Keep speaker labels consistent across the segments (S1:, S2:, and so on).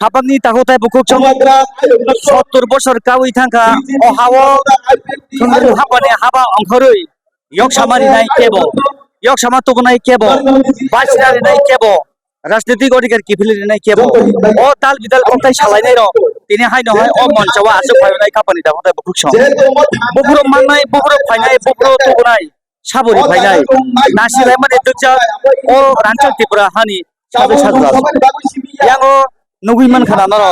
S1: Habangni takotai bukuk chong 70 বছর কাউই থাকা অহাও সুন্দর হাবানে হাবা অংখরই yok samari nai kebo yok sama to nai kebo basirari nai kebo রাজনৈতিক অধিকার কিফিলি নাই কেবল ও তাল বিদাল কোথায় সালাই নাই র তিনি হাই নহয় ও মঞ্চওয়া আছে ফাইনাই কাপানি দা হতে বুকুক সং বুকুরো মাননাই বুকুরো ফাইনাই বুকুরো তোগনাই সাবরি ফাইনাই নাসিলাই মানে দুজা ও রাঞ্চল ত্রিপুরা হানি সাবে সাজলা ইয়াঙ্গো নুগুই মান খানা নর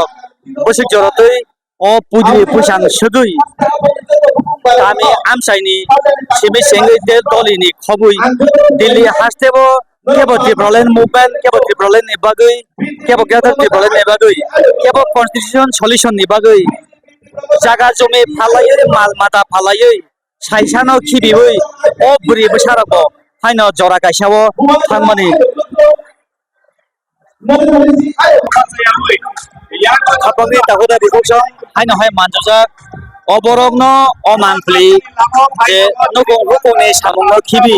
S1: বসে জরতই ও পুদি পুসাং সগৈ আমি আমসাইনি সিবে সেঙ্গৈ দলিনি খবুই দিল্লি হাসতেবো কেবল ত্রিপুরালেন মুভমেন্ট কেবল ত্রিপুরালেন नि बागै केबो ग्यादार त्रिपुरालेन नि बागै केबो कन्स्टिट्यूशन सल्यूशन नि बागै जागा जमी फालायै माल माता फालायै साइसानो खिबिबै ओ बुरि बसारबो हाइनो जरा गायसावो थांमानि खापंनि तागोदा बिखौसं हाइनो हाय मानजुजा अबरगनो अमानफ्लि जे नगं हुकंनि सामुंनो खिबि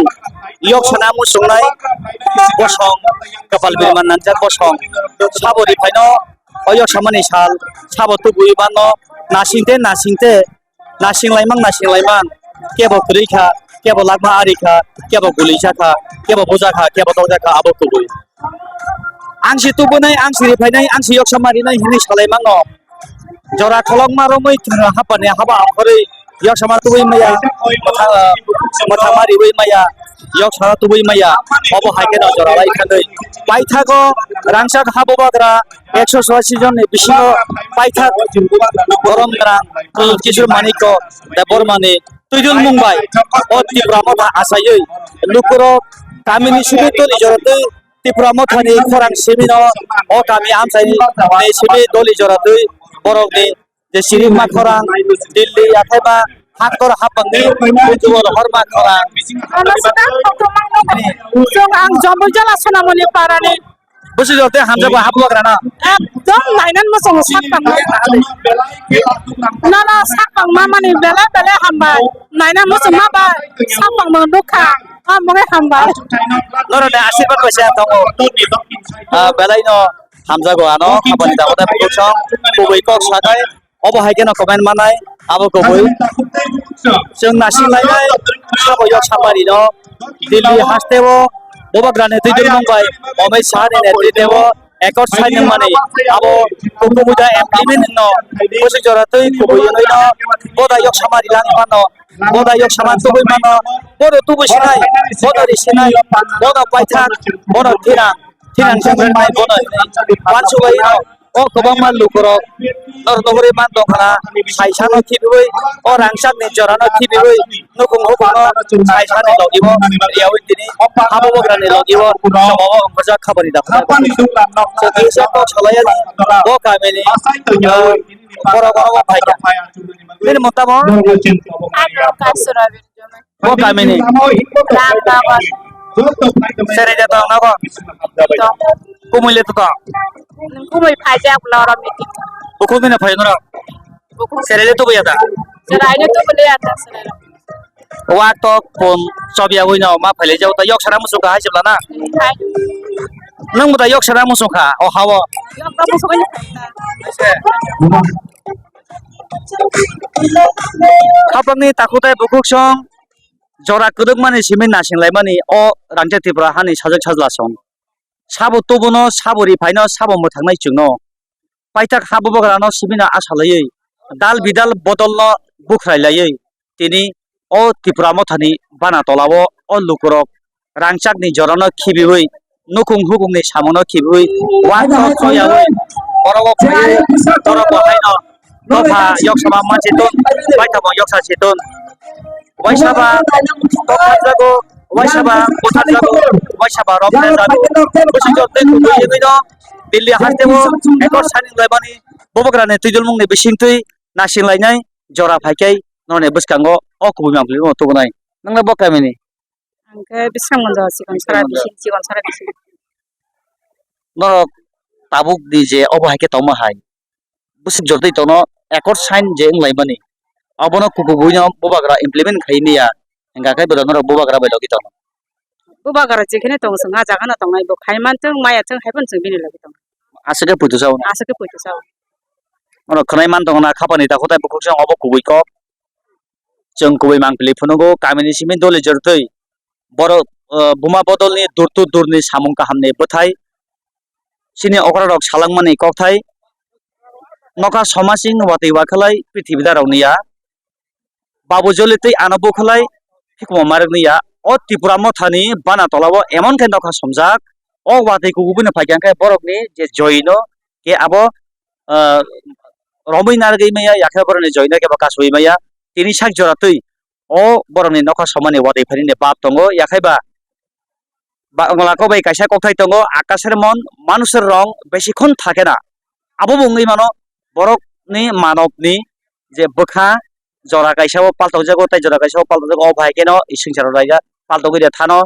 S1: yok sana musungnai bosong kapal birman nanjak bosong sabori phaino oyok samani sal sabo tubui bano nasingte nasinglaiman kebo kurikha kebo lagma arikha kebo gulisakha kebo bojaka kebo dojaka abo tubui angsi tubunai angsi phainai angsi yok samari nai hini salaimangno jora tholong maromoi thra hapane haba amkhori yok sama tubui maya matha mari bai maya yok sara tubui maya obo haike no jora lai khanoi paithago rangsak habo bagra 180 jon ni bisingo paithak gorom grang kisur maniko debor mani tuidul mumbai o tripura motha asayoi lukuro kamini sibi ni jorate tripura motha ni khorang simino o kami amsai ni sibi doli jorate borok ni je sirima khorang dilli athaiba hakor hapangni tujuor horma khorang
S2: जों आं जम्बुजला सनामनि पारानि
S1: बुसि जते हामजाबा हाबलाग्राना
S2: एकदम लाइनान मोसं साकपां ना साकपां मा माने बेला बेला हामबाय लाइनान मोसं मा बा साकपां मो दखा आमगे हामबाय
S1: नरने आशीर्वाद बैसा दङ बेलाइनो हामजागो आनो खाबानि दावदा बुसं कुबै कक सागाय अबो हायकेनो कमेन्ट मानाय आबो कुबै जों नासिलायनाय साबो yok samari no Delhi हास्तेवो बोबाग्राने तैदुर मंबाय Amesh शाहनि नेतृत्वेव एकट साइनो माने आबो कुकुमुदा एमप्लिमेन्ट नो बोसि जरातै कुबुयनै नो बोदा yok samari लानि मानो बोदा yok saman तुबै मानो बोरो तुबै सिनाय बोदा रिसिनाय बोदा पाइथा बोदा थिरां संनाय बोदा वानसुबाय no o kobang man lukoro nor nogori man dongkhana saisano khibui o rangsak ni jorano khibui nukung hukono saisani logibo riawi tini habo bograni logibo sobawa ongkajak khabari dakha so desa ko chalaya o kameni boro boro bhaika min motamo o kameni sere jata nago kumule to
S2: कुमै फाइजा बुलारा मिटिं
S1: बुकु दिना फाइनरा सेरेले तो गया था
S2: जराइने तो बोले आता सरे
S1: वा तो कोन सबिया होइनो मा फाइले जाउ त yok sara musuka हाइजब्ला ना नों मुदा yok sara musuka अ हावो
S2: yok का मुसुका
S1: खापंनि ताकुताय बुकुक सं जरा कुदुक माने सिमिन नासिंलाय माने अ रांजे त्रिपुरा हानि साजक साजला सं साबो तबनो साबरि फाइनो साबो मोथांनाय चुंनो पाइथाक हाबो बग्रानो सिबिना आसालयै दाल बिदाल बदलनो बुख्रायलायै तिनि ओ त्रिपुरा मथानि बाना तलावो ओ लुकुरक रांचाकनि जरानो खिबिबै नुकुं हुकुंनि सामनो खिबिबै वान थयाबै बरगो फैयै बरगो हाइनो गफा यक्समा मानसितन पाइथाबो यक्सा सितन वाइसाबा तखाजागो वाइसाबा कोथाजागो वाइसाबा रबनाजागो बोसि जते कुबैयैनो दिल्ली हास्तेबो एकट सानिलायबानि बोबग्राने तैदुल मुंनि बिसिंतै नासिंलायनाय जरा फाइकै नने बसकांगो अ कुबै मामप्लि मतगनाय नंना बकामिनि
S2: आंके बिसांमन जा सिगन सारा बिसिं
S1: न ताबुक दिजे अबो हाइके तमा हाय बोसि जते तनो एकट साइन जे लायबानि अबनो कुकुबुइनो बोबाग्रा इमप्लिमेन्ट खायनिया गाकाय बदनर बोबाग्रा बायलगि तनो
S2: बोबाग्रा जेखने दं संगा जागाना दंनाय बो खायमानथों मायाथों हायबोनथों बिनि लागि दं
S1: asake putu saw
S2: asa ke poito sao
S1: ono khnai man dong na khapani ta khotai bukuk jang obo kubui kok jeng kubui mangpili phunugo kamini simin dole jortoi borok buma bodolni durtu durni samung kahamni bwthai sini okrarok salangmani kokthai noka somasing watui wakhalai prithibi darok niya babu jolitei ano bukhalai phikmo marok niya o tripura mothani bana tolao emon khe noka somjak o watui kubui no phaikyan khe borokni je joy no ke abo romui nargui maya yakha boroni joy no ke bo kasui maya tini sak jora tui o borokni noka somani watui pharini bab tongo yakhaiba Bangla কবাই কাইসা কথাই তঙ্গ আকাশের মন মানুষের রং বেশিক্ষণ থাকে না আবো বঙ্গি মানো বরকনি মানবনি যে বখা জরা কাইসাও পাল্টাও জাগো তাই জরা কাইসাও পাল্টাও জাগো অ ভাই কেন ইসিং সারা রাইগা পাল্টাও গিয়া থানো